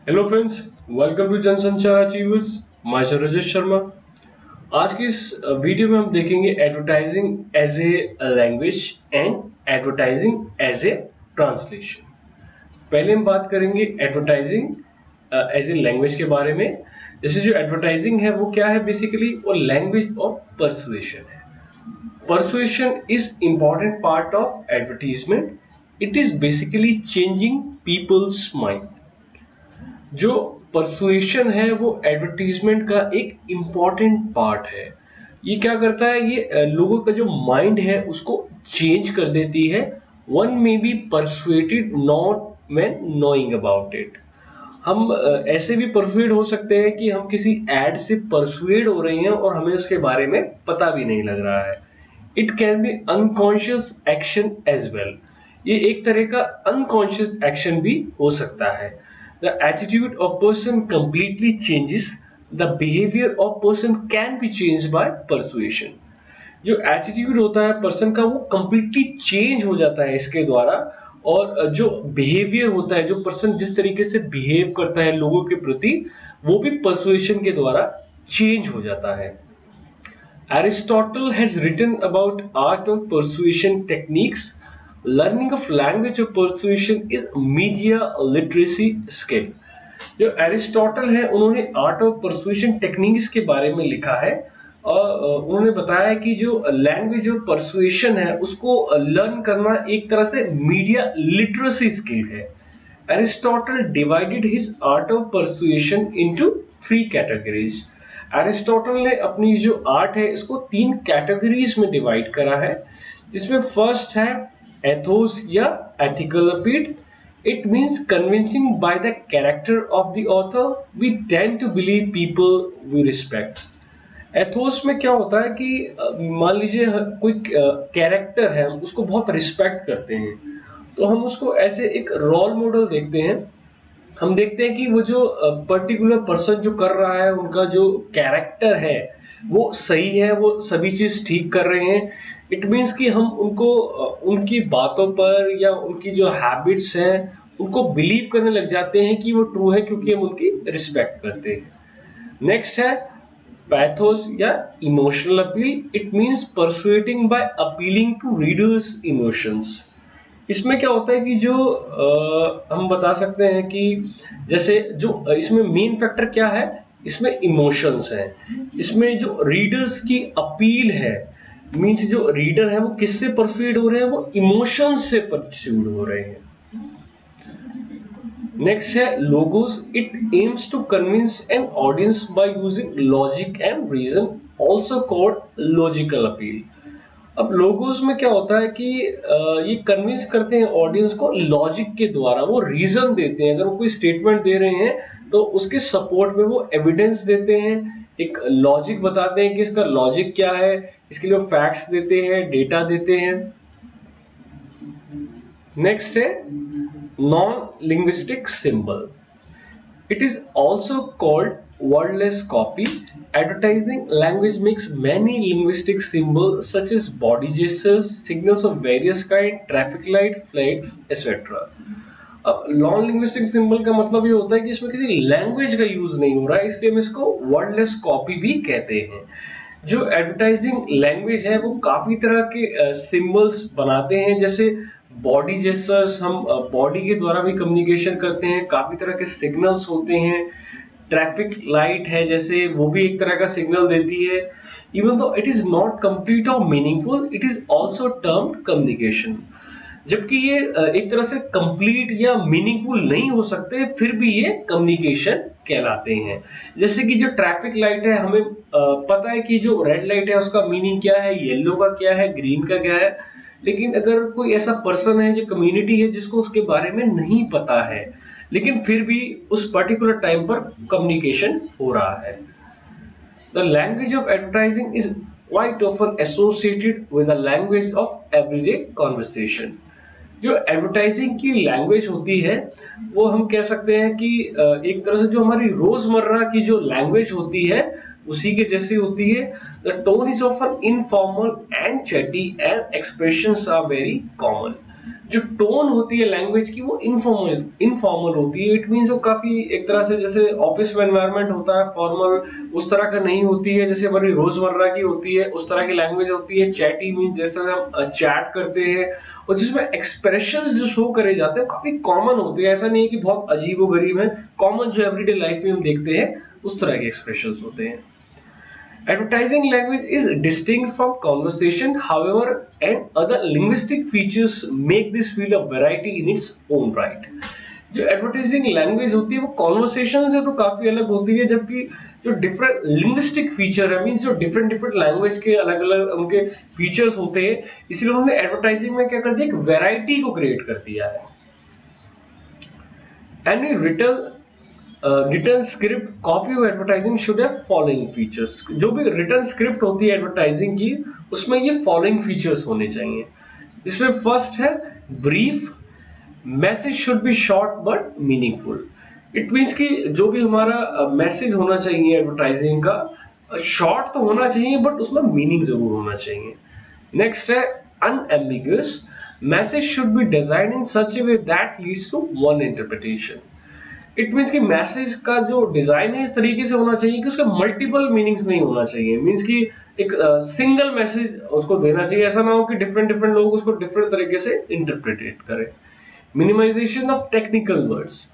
Hello friends, welcome to Jansanchar achievers. Master Rajesh Sharma. आज की इस वीडियो में हम देखेंगे advertising as a language and advertising as a translation. पहले हम बात करेंगे एडवर्टाइजिंग एज ए लैंग्वेज के बारे में। जैसे जो एडवर्टाइजिंग है वो क्या है, बेसिकली वो लैंग्वेज ऑफ परसुएशन है। Persuasion is important part of advertisement. It is basically changing people's mind. जो परसुएशन है वो एडवर्टीजमेंट का एक इंपॉर्टेंट पार्ट है। ये क्या करता है, ये लोगों का जो माइंड है उसको चेंज कर देती है। One may be persuaded not when knowing about it. हम ऐसे भी परसुएड हो सकते हैं कि हम किसी एड से परसुएड हो रहे हैं और हमें उसके बारे में पता भी नहीं लग रहा है। It can be unconscious action as well. ये एक तरह का अनकॉन्शियस एक्शन भी हो सकता है। The attitude of person completely changes. The behavior of person can be changed by persuasion. जो एटीट्यूड होता है पर्सन का वो कंप्लीटली चेंज हो जाता है इसके द्वारा। और जो बिहेवियर होता है, जो पर्सन जिस तरीके से बिहेव करता है लोगों के प्रति, वो भी परसुएशन के द्वारा चेंज हो जाता है। Aristotle has written about art of persuasion techniques. Learning of language of persuasion is media literacy skill. जो एरिस्टोटल है उन्होंने आर्ट ऑफ परसुएशन टेक्निक्स के बारे में लिखा है। और उन्होंने बताया कि जो लैंग्वेज ऑफ परसुएशन है उसको लर्न करना एक तरह से मीडिया लिटरेसी स्किल है। Aristotle divided his art of persuasion into three categories. Aristotle ने अपनी जो आर्ट है इसको तीन कैटेगरीज में डिवाइड करा है, जिसमें फर्स्ट है एथोस या ethical appeal. It means convincing by the character of the author we tend to believe people we respect. Ethos में क्या होता है कि मान लीजिए कोई कैरेक्टर है, हम उसको बहुत रिस्पेक्ट करते हैं, तो हम उसको ऐसे एक रोल मॉडल देखते हैं। हम देखते हैं कि वो जो पर्टिकुलर पर्सन जो कर रहा है, उनका जो कैरेक्टर है वो सही है, वो सभी चीज ठीक कर रहे हैं। इट मीन्स कि हम उनको उनकी बातों पर या उनकी जो हैबिट्स हैं उनको बिलीव करने लग जाते हैं कि वो ट्रू है, क्योंकि हम उनकी रिस्पेक्ट करते हैं। नेक्स्ट है पैथोस या emotional appeal. It means persuading by appealing to readers emotions. इसमें क्या होता है कि जो हम बता सकते हैं कि जैसे जो इसमें मेन फैक्टर क्या है, इसमें इमोशंस है। इसमें जो रीडर्स की अपील है, मीन्स जो रीडर है वो किससे परसुएड हो रहे हैं, वो इमोशंस से परसुएड हो रहे हैं। नेक्स्ट है logos. It aims to convince an audience by using logic and reason, also called logical appeal. अब लोगोस में क्या होता है कि ये कन्विंस करते हैं ऑडियंस को लॉजिक के द्वारा, वो रीजन देते हैं। अगर वो कोई स्टेटमेंट दे रहे हैं तो उसके सपोर्ट में वो एविडेंस देते हैं, एक लॉजिक बताते हैं कि इसका लॉजिक क्या है, इसके लिए वो फैक्ट्स देते हैं, डेटा देते हैं। नेक्स्ट है non linguistic symbol. It is also called wordless copy. Advertising language makes many linguistic symbols such as body gestures, signals of various kind, traffic light, flags, etc. अब नॉन लिंग्विस्टिक सिंबल का मतलब ये होता है कि इसमें किसी लैंग्वेज का यूज नहीं हो रहा है, इसलिए हम इसको वर्डलेस कॉपी भी कहते हैं। जो एडवर्टाइजिंग लैंग्वेज है वो काफी तरह के सिंबल्स बनाते हैं। जैसे बॉडी जेस्चर्स, हम बॉडी के द्वारा भी कम्युनिकेशन करते हैं। काफी तरह के सिग्नल्स होते हैं। ट्रैफिक लाइट है जैसे, वो भी एक तरह का सिग्नल देती है। Even though it is not complete और meaningful, it is also termed communication. जबकि ये एक तरह से कंप्लीट या मीनिंगफुल नहीं हो सकते, फिर भी ये कम्युनिकेशन कहलाते हैं। जैसे कि जो ट्रैफिक लाइट है, हमें पता है कि जो रेड लाइट है उसका मीनिंग क्या है, येलो का क्या है, ग्रीन का क्या है। लेकिन अगर कोई ऐसा पर्सन है, जो कम्युनिटी है जिसको उसके बारे में नहीं पता है, लेकिन फिर भी उस पर्टिकुलर टाइम पर कम्युनिकेशन हो रहा है। The language of advertising is quite often associated with the language of everyday conversation। जो एडवर्टाइजिंग की लैंग्वेज होती है वो हम कह सकते हैं कि एक तरह से जो हमारी रोजमर्रा की जो लैंग्वेज होती है उसी के जैसी होती है। The tone is often informal and chatty and expressions are very common. जो टोन होती है लैंग्वेज की वो इनफॉर्मल होती है। इट मीन्स वो काफी एक तरह से जैसे ऑफिस में एनवायरनमेंट होता है फॉर्मल, उस तरह का नहीं होती है जैसे हमारी रोजमर्रा की होती है, उस तरह की लैंग्वेज होती है। चैटी मीन्स जैसे हम चैट करते हैं और जिसमें एक्सप्रेशंस जो शो करे जाते हैं काफी कॉमन होते हैं। ऐसा नहीं है कि बहुत अजीबोगरीब है, कॉमन जो एवरीडे लाइफ में हम देखते हैं उस तरह के एक्सप्रेशंस होते हैं। Advertising language is distinct from conversation, however, and other linguistic features make this feel a variety in its own right. जो एडवर्टाइजिंग लैंग्वेज होती है वो कॉन्वर्सेशन से तो काफी अलग होती है, जबकि जो डिफरेंट लिंग्विस्टिक फीचर है मींस जो डिफरेंट डिफरेंट लैंग्वेज के अलग अलग उनके फीचर्स होते हैं, इसलिए उन्होंने एडवर्टाइजिंग में क्या कर दिया, एक वैरायटी को क्रिएट कर दिया है। Any return script copy of advertising should have following features. जो भी रिटर्न स्क्रिप्ट होती है एडवर्टाइजिंग की उसमें ये फॉलोइंग फीचर्स होने चाहिए। इसमें फर्स्ट है brief, message should B short but meaningful. It means कि जो भी हमारा मैसेज होना चाहिए एडवर्टाइजिंग का शॉर्ट तो होना चाहिए बट उसमें मीनिंग जरूर होना चाहिए। नेक्स्ट है unambiguous, message should be designed in such a way that leads to one interpretation. It means कि मैसेज का जो डिजाइन है इस तरीके से होना चाहिए कि उसका मल्टीपल मीनिंग्स नहीं होना चाहिए। मीन्स कि एक सिंगल मैसेज उसको देना चाहिए, ऐसा ना हो कि डिफरेंट डिफरेंट लोग उसको डिफरेंट तरीके से इंटरप्रिटेट करें। मिनिमाइजेशन ऑफ टेक्निकल वर्ड्स,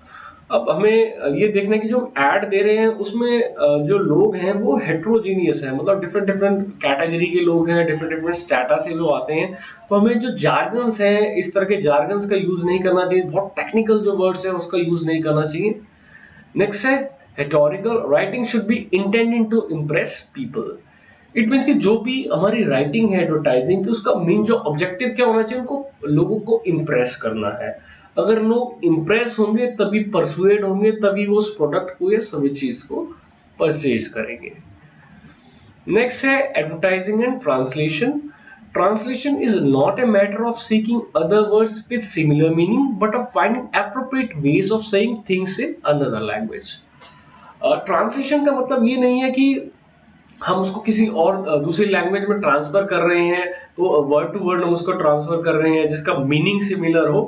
अब हमें ये देखना है कि जो ऐड दे रहे हैं उसमें जो लोग हैं वो हेट्रोजीनियस है, मतलब डिफरेंट डिफरेंट कैटेगरी के लोग हैं, डिफरेंट डिफरेंट स्टेटा से जो आते हैं। तो हमें जो जार्गन्स हैं इस तरह के जार्गन्स का यूज नहीं करना चाहिए, बहुत टेक्निकल जो वर्ड्स हैं उसका यूज नहीं करना चाहिए। नेक्स्ट है rhetorical, writing should be intending to impress people. It means कि जो भी हमारी राइटिंग है एडवर्टाइजिंग की उसका मेन जो ऑब्जेक्टिव क्या होना चाहिए, उनको लोगों को इम्प्रेस करना है। अगर लोग इम्प्रेस होंगे तभी परसुएड होंगे, तभी वो उस प्रोडक्ट को या सभी चीज को परचेज करेंगे। नेक्स्ट है advertising and translation. Translation is not a matter of seeking other words with similar meaning but of finding appropriate ways of saying things in another language. Translation का मतलब ये नहीं है कि हम उसको किसी और दूसरी लैंग्वेज में ट्रांसफर कर रहे हैं तो वर्ड टू वर्ड हम उसको ट्रांसफर कर रहे हैं जिसका मीनिंग सिमिलर हो,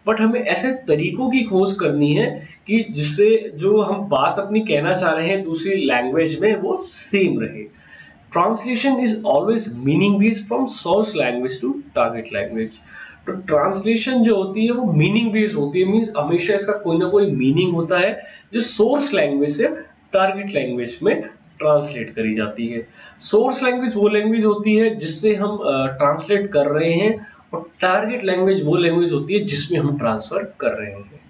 बट हमें ऐसे तरीकों की खोज करनी है कि जिससे जो हम बात अपनी कहना चाह रहे हैं दूसरी लैंग्वेज में वो सेम रहे। Translation is always meaning based from source language to target language. तो ट्रांसलेशन जो होती है वो मीनिंग बेस्ड होती है, मींस हमेशा इसका कोई ना कोई मीनिंग होता है जो सोर्स लैंग्वेज से टारगेट लैंग्वेज में ट्रांसलेट करी जाती है। सोर्स लैंग्वेज वो लैंग्वेज होती है जिससे हम ट्रांसलेट कर रहे हैं और टारगेट लैंग्वेज वो लैंग्वेज होती है जिसमें हम ट्रांसफर कर रहे हैं।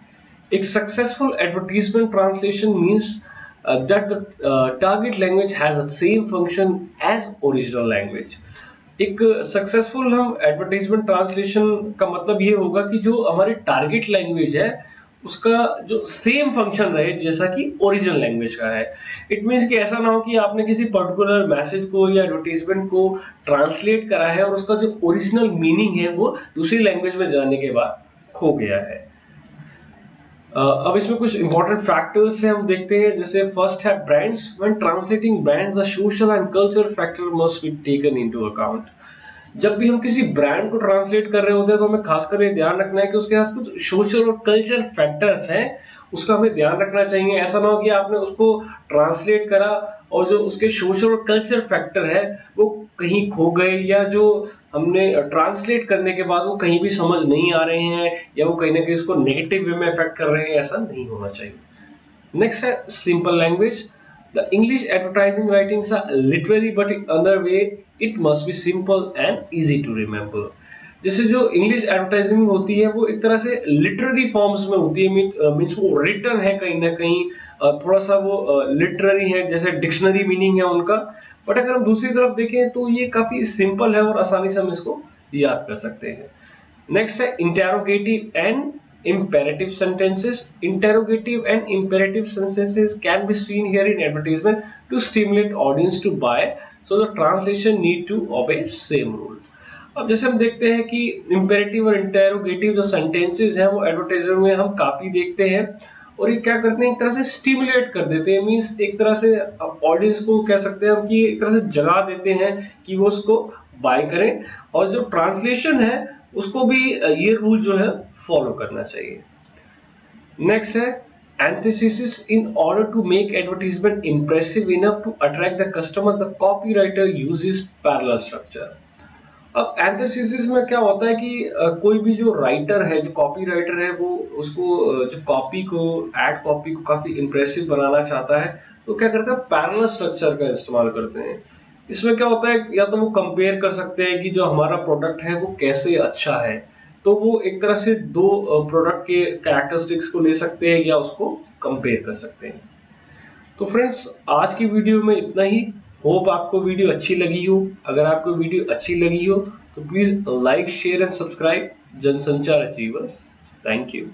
एक successful advertisement translation means that the target language has the same function as original language. एक सक्सेसफुल हम एडवर्टाइजमेंट ट्रांसलेशन का मतलब ये होगा कि जो हमारी टारगेट लैंग्वेज है उसका जो सेम फंक्शन रहे जैसा कि ओरिजिनल लैंग्वेज का है। इट मींस कि ऐसा ना हो कि आपने किसी पर्टिकुलर मैसेज को या एडवर्टाइजमेंट को ट्रांसलेट करा है और उसका जो ओरिजिनल मीनिंग है वो दूसरी लैंग्वेज में जाने के बाद खो गया है। अब इसमें कुछ इंपॉर्टेंट फैक्टर्स हैं हम देखते हैं, जैसे फर्स्ट है brands. When translating brands the social and cultural factor must be taken into account. जब भी हम किसी ब्रांड को ट्रांसलेट कर रहे होते हैं तो हमें खासकर ये ध्यान रखना है कि उसके पास कुछ सोशल और कल्चरल फैक्टर्स हैं, उसका हमें ध्यान रखना चाहिए। ऐसा ना हो कि आपने उसको ट्रांसलेट करा और जो उसके सोशल और कल्चर फैक्टर है वो कहीं खो गए, या जो हमने ट्रांसलेट करने के बाद वो कहीं भी समझ नहीं आ रहे हैं या वो कहीं ना कहीं उसको नेगेटिव वे में अफेक्ट कर रहे हैं, ऐसा नहीं होना चाहिए। नेक्स्ट है simple language. The English advertising writings are literary, but in other way it must be simple and easy to remember. जैसे जो इंग्लिश एडवर्टाइजिंग होती है वो एक तरह से लिटरेरी फॉर्म्स में होती है, मीन्स वो रिटन है कहीं ना कहीं, थोड़ा सा वो लिटरेरी है, जैसे डिक्शनरी मीनिंग है उनका। बट अगर हम दूसरी तरफ देखें तो ये काफी सिंपल है और आसानी से हम इसको याद कर सकते हैं। नेक्स्ट है interrogative and imperative sentences. Interrogative and imperative sentences can be seen here in advertisement to stimulate audience to buy, so the translation need to obey same rule. अब जैसे हम देखते हैं कि imperative और interrogative जो sentences हैं वो advertisement में हम काफी देखते हैं और ये क्या करते हैं, एक तरह से stimulate कर देते हैं, मीन्स एक तरह से audience को कह सकते हैं कि एक तरह से जगा देते हैं कि वो उसको बाय करें। और जो ट्रांसलेशन है उसको भी ये रूल जो है फॉलो करना चाहिए। नेक्स्ट है antithesis. In order to make advertisement impressive enough to attract the customer, the copywriter uses parallel structure. अब एंथेसिस में क्या होता है कि कोई भी जो राइटर है, जो कॉपी राइटर है, वो उसको जो कॉपी को, एड कॉपी को काफी इंप्रेसिव बनाना चाहता है, तो क्या करता है, पैरेलल स्ट्रक्चर का इस्तेमाल करते हैं। इसमें क्या होता है, या तो वो कंपेयर कर सकते हैं कि जो हमारा प्रोडक्ट है वो कैसे अच्छा है, तो वो एक तरह से दो प्रोडक्ट के कैरेक्टरिस्टिक्स को ले सकते हैं या उसको कंपेयर कर सकते हैं। तो फ्रेंड्स, आज की वीडियो में इतना ही। होप आपको वीडियो अच्छी लगी हो। अगर आपको वीडियो अच्छी लगी हो तो please like, share and subscribe जनसंचार अचीवर्स। Thank you.